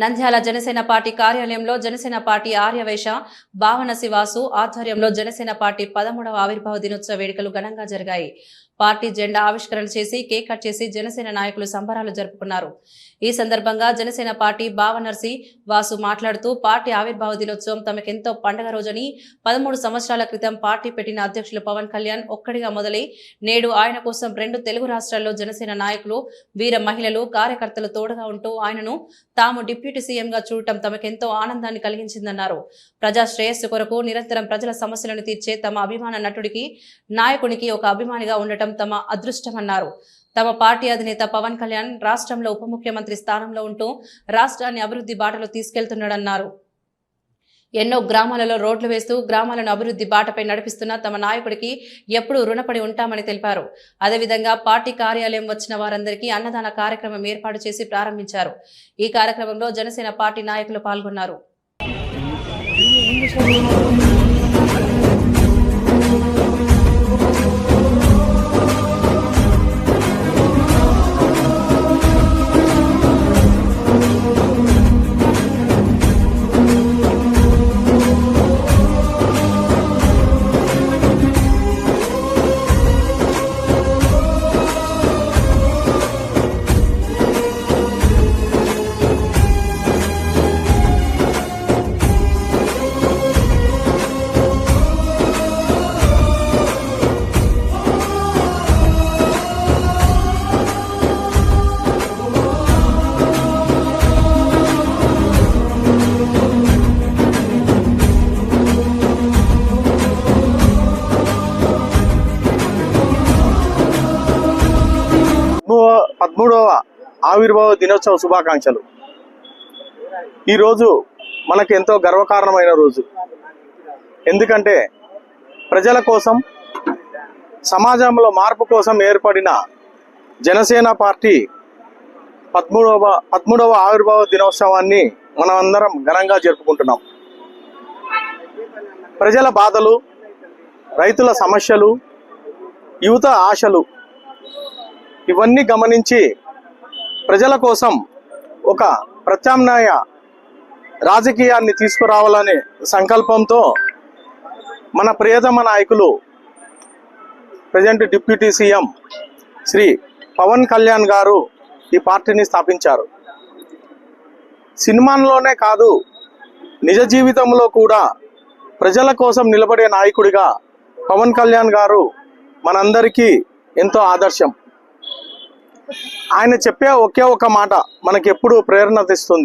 Nandyal Janasena party కార్యాలయంలో Janasena party Aryavysya భావన శివాసు ఆధ్వర్యంలో జనసేన పార్టీ 13వ ఆవిర్భావ దినోత్సవ వేడుకలు ఘనంగా జరిగాయి. పార్టీ జెండా ఆవిష్కరణ చేసి కేక్ కట్ చేసి జనసేన నాయకులు సంబరాలు జరుపుకున్నారు. ఈ సందర్భంగా జనసేన పార్టీ భావనర్సి వాసు మాట్లాడుతూ పార్టీ ఆవిర్భావ దినోత్సవం తమకెంతో పండుగ రోజని 13 సంవత్సరాల క్రితం పార్టీ పెట్టిన అధ్యక్షులు పవన్ కళ్యాణ్ ఒక్కడిగా మొదలై నేడు ఆయన కోసం 2 తెలుగు రాష్ట్రాల్లో జనసేన నాయకులు, వీర మహిళలు, కార్యకర్తలు తోడుగా ఉంటూ ఆయనను తాము డిప్యూటీ సీఎంగా చూడటం తమకెంతో ఆనందాన్ని కలిగించిందన్నారు. ప్రజా శ్రేయస్సు కొరకు నిరంతరం ప్రజల సమస్యలను తీర్చే తమ అభిమాన నటుడికి, నాయకునికి ఒక అభిమానిగా ఉండటం తమ అదృష్టమన్నారు. తమ పార్టీ అధినేత పవన్ కళ్యాణ్ రాష్ట్రంలో ఉప ముఖ్యమంత్రి స్థానంలో ఉంటూ రాష్ట్రాన్ని అభివృద్ధి బాటలో తీసుకెళ్తున్నాడన్నారు. ఎన్నో గ్రామాలలో రోడ్లు వేస్తూ గ్రామాలను అభివృద్ధి బాటపై నడిపిస్తున్న తమ నాయకుడికి ఎప్పుడూ రుణపడి ఉంటామని తెలిపారు. అదేవిధంగా పార్టీ కార్యాలయం వచ్చిన వారందరికీ అన్నదాన కార్యక్రమం ఏర్పాటు చేసి ప్రారంభించారు. ఈ కార్యక్రమంలో జనసేన పార్టీ నాయకులు పాల్గొన్నారు. పదమూడవ ఆవిర్భావ దినోత్సవ శుభాకాంక్షలు. ఈరోజు మనకు ఎంతో గర్వకారణమైన రోజు. ఎందుకంటే ప్రజల కోసం, సమాజంలో మార్పు కోసం ఏర్పడిన జనసేన పార్టీ 13వ ఆవిర్భావ దినోత్సవాన్ని మనం అందరం ఘనంగా జరుపుకుంటున్నాం. ప్రజల బాధలు, రైతుల సమస్యలు, యువత ఆశలు ఇవన్నీ గమనించి ప్రజల కోసం ఒక ప్రత్యామ్నాయ రాజకీయాన్ని తీసుకురావాలనే సంకల్పంతో మన ప్రియతమ నాయకులు present deputy CM Shri Pavan Kalyan garu ఈ పార్టీని స్థాపించారు. సినిమాల్లోనే కాదు, నిజ జీవితంలో కూడా ప్రజల కోసం నిలబడే నాయకుడిగా పవన్ కళ్యాణ్ గారు మనందరికీ ఎంతో ఆదర్శం. ఆయన చెప్పే ఒకే ఒక మాట మనకి ఎప్పుడు ప్రేరణ తెస్తుంది.